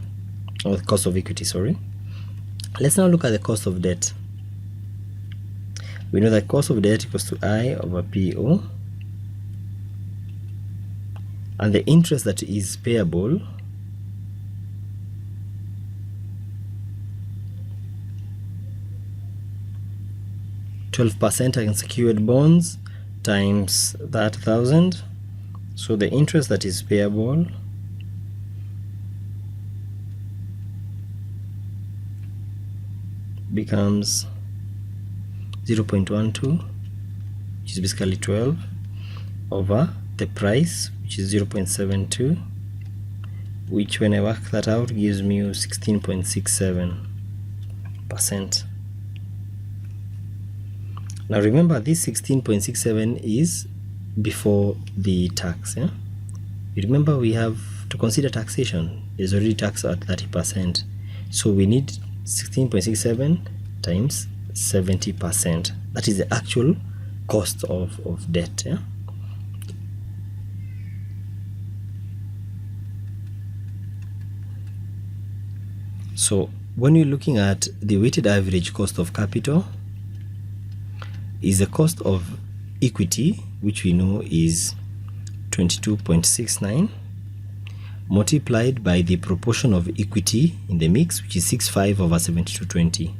or the cost of equity, sorry. Let's now look at the cost of debt. We know that cost of debt equals to I over PO, and the interest that is payable (12% unsecured bonds) times that 1,000. So the interest that is payable becomes 0.12, which is basically 12, over the price, which is 0.72, which when I work that out gives me 16.67%. Now remember, this 16.67 is before the tax. You remember, we have to consider taxation. There's already tax at 30%. So we need 16.67 times 70%. That is the actual cost of debt. So when you're looking at the weighted average cost of capital, is the cost of equity, which we know is 22.69, multiplied by the proportion of equity in the mix, which is 65 over 7220.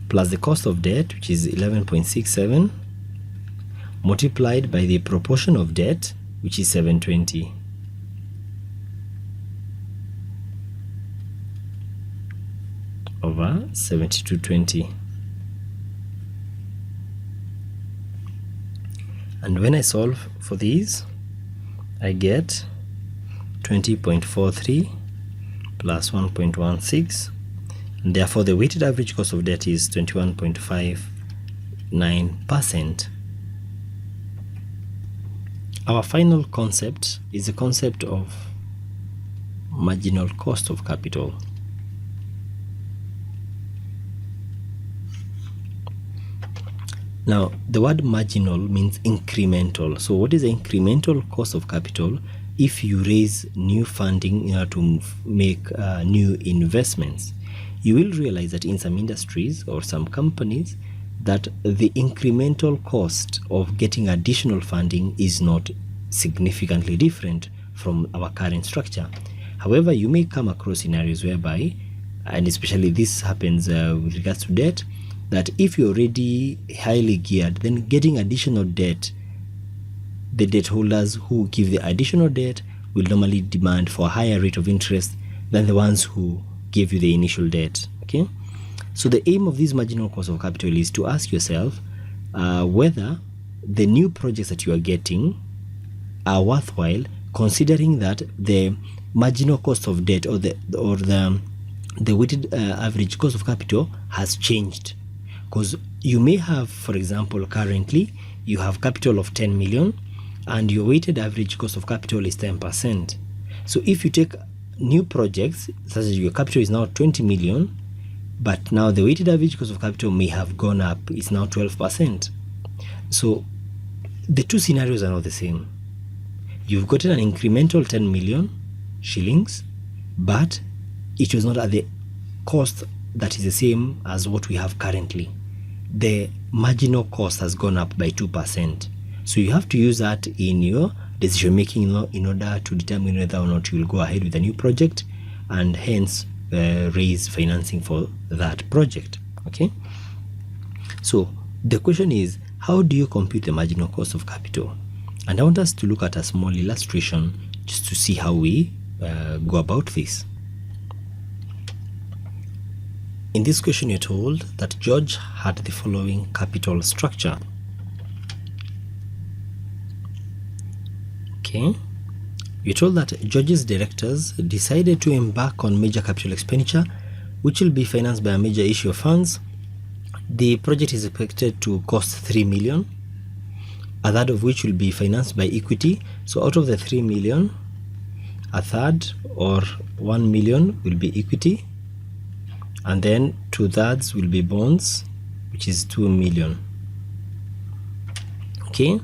Plus the cost of debt, which is 11.67, multiplied by the proportion of debt, which is 720. Over 7220. And when I solve for these, I get 20.43 plus 1.16, and therefore the weighted average cost of debt is 21.59%. Our final concept is the concept of marginal cost of capital. Now, the word marginal means incremental. So what is the incremental cost of capital if you raise new funding in order to make new investments? You will realize that in some industries or some companies that the incremental cost of getting additional funding is not significantly different from our current structure. However, you may come across scenarios whereby, and especially this happens with regards to debt, that if you're already highly geared, then getting additional debt, the debt holders who give the additional debt will normally demand for a higher rate of interest than the ones who gave you the initial debt. Okay, so the aim of this marginal cost of capital is to ask yourself whether the new projects that you are getting are worthwhile, considering that the marginal cost of debt or the weighted average cost of capital has changed. Because you may have, for example, currently you have capital of 10 million and your weighted average cost of capital is 10%. So if you take new projects, such as your capital is now 20 million, but now the weighted average cost of capital may have gone up, it's now 12%. So the two scenarios are not the same. You've gotten an incremental 10 million shillings, but it was not at the cost that is the same as what we have currently. The marginal cost has gone up by 2%. So you have to use that in your decision making in order to determine whether or not you will go ahead with a new project and hence raise financing for that project. Okay, so the question is, how do you compute the marginal cost of capital? And I want us to look at a small illustration just to see how we go about this. In this question, you're told that George had the following capital structure. Okay, you're told that George's directors decided to embark on major capital expenditure, which will be financed by a major issue of funds. The project is expected to cost 3 million, a third of which will be financed by equity. So out of the 3 million, a third or 1 million will be equity, and then 2/3 will be bonds, which is 2 million. Okay,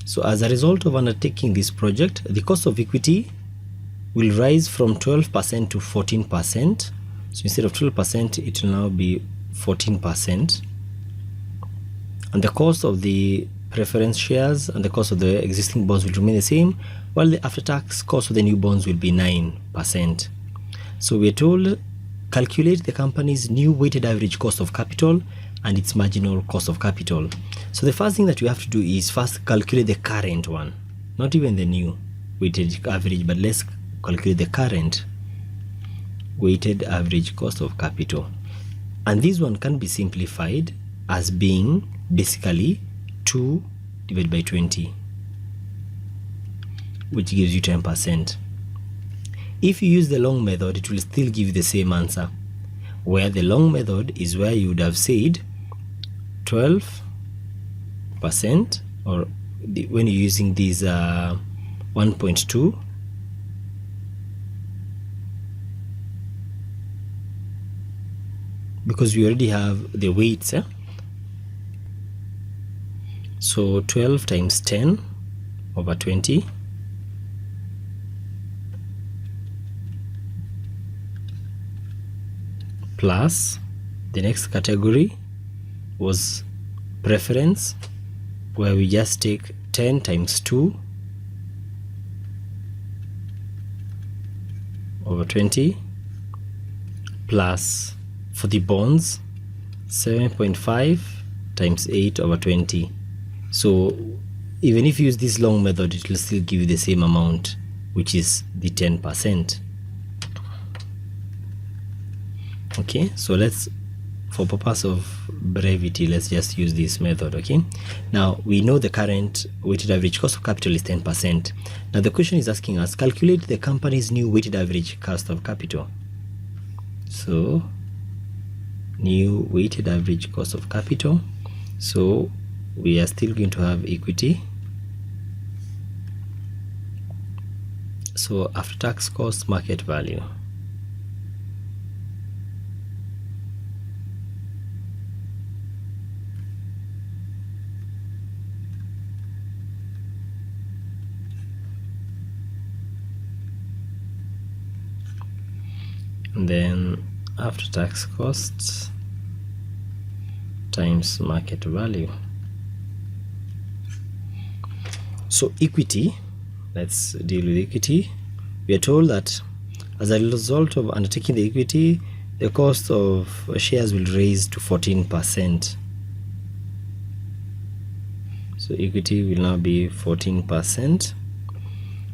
so as a result of undertaking this project, the cost of equity will rise from 12% to 14%. So instead of 12%, it will now be 14%. And the cost of the preference shares and the cost of the existing bonds will remain the same, while the after-tax cost of the new bonds will be 9%. So we're told, calculate the company's new weighted average cost of capital and its marginal cost of capital. So the first thing that we have to do is first calculate the current one, not even the new weighted average, but let's calculate the current weighted average cost of capital. And this one can be simplified as being basically 2 divided by 20, which gives you 10%. If you use the long method, it will still give you the same answer, where the long method is where you would have said 12%, or when you're using these 1.2, because we already have the weights, so 12 times 10 over 20 plus the next category was preference, where we just take 10 times 2 over 20, plus for the bonds 7.5 times 8 over 20. So even if you use this long method, it will still give you the same amount, which is the 10%. Okay, so let's, for purpose of brevity, let's just use this method. Okay, now we know the current weighted average cost of capital is 10%. Now the question is asking us, calculate the company's new weighted average cost of capital. So new weighted average cost of capital, so we are still going to have equity, so after tax cost market value. And then after tax costs times market value. So equity, let's deal with equity. We are told that as a result of undertaking the equity, the cost of shares will raise to 14%. So equity will now be 14%.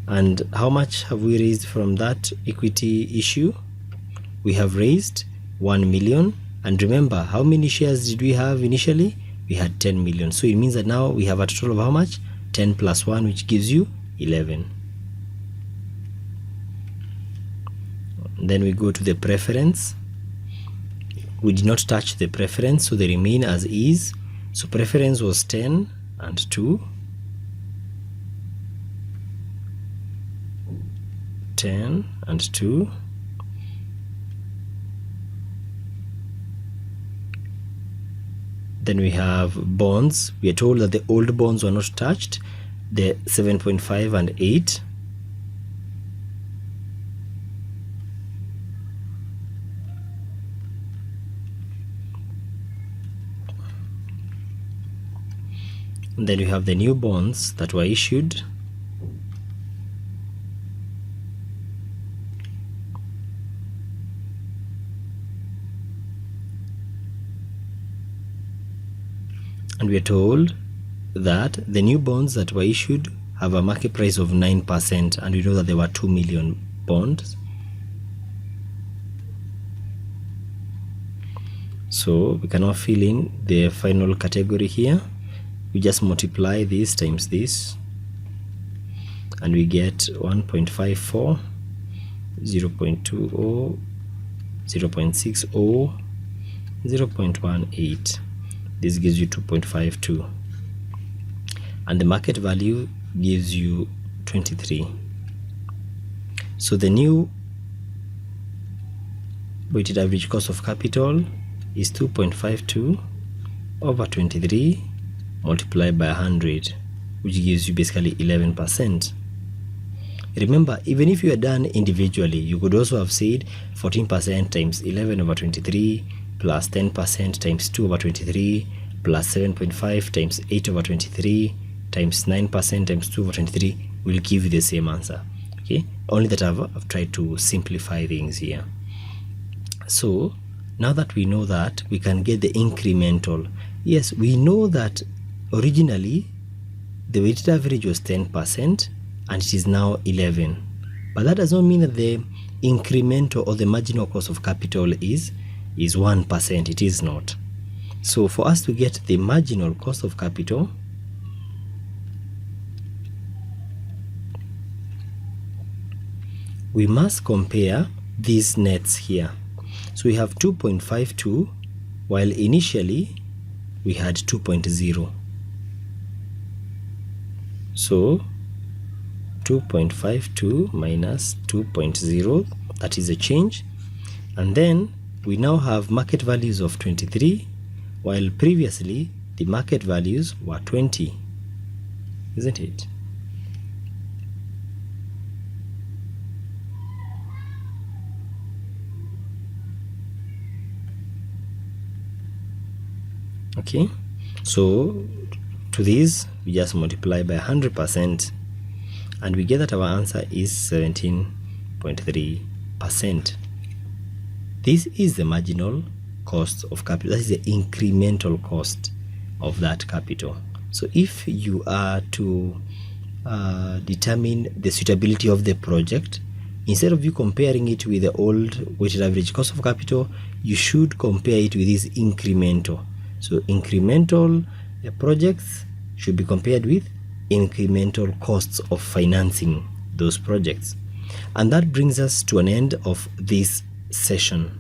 And how much have we raised from that equity issue? We have raised 1 million. And remember, how many shares did we have initially? We had 10 million. So it means that now we have a total of how much? 10 plus 1, which gives you 11. Then we go to the preference. We did not touch the preference, so they remain as is. So preference was 10 and 2. 10 and 2. Then we have bonds. We are told that the old bonds were not touched, the 7.5 and 8. And then we have the new bonds that were issued. And we are told that the new bonds that were issued have a market price of 9%, and we know that there were 2 million bonds. So we can now fill in the final category here. We just multiply this times this, and we get 1.54, 0.20, 0.60, 0.18. This gives you 2.52, and the market value gives you 23. So the new weighted average cost of capital is 2.52 over 23 multiplied by 100, which gives you basically 11%. Remember, even if you are done individually, you could also have said 14% times 11 over 23 plus 10% times 2 over 23 plus 7.5 times 8 over 23 times 9% times 2 over 23 will give you the same answer. Okay, only that I've tried to simplify things here. So now that we know that, we can get the incremental. Yes, we know that originally the weighted average was 10% and it is now 11, but that does not mean that the incremental or the marginal cost of capital is 1%. It is not. So for us to get the marginal cost of capital, we must compare these nets here. So we have 2.52 while initially we had 2.0. So 2.52 minus 2.0, that is a change. And then we now have market values of 23, while previously the market values were 20, isn't it? Okay, so to this we just multiply by 100% and we get that our answer is 17.3%. This is the marginal cost of capital. That is the incremental cost of that capital. So if you are to determine the suitability of the project, instead of you comparing it with the old weighted average cost of capital, you should compare it with this incremental. So incremental projects should be compared with incremental costs of financing those projects. And that brings us to an end of this session.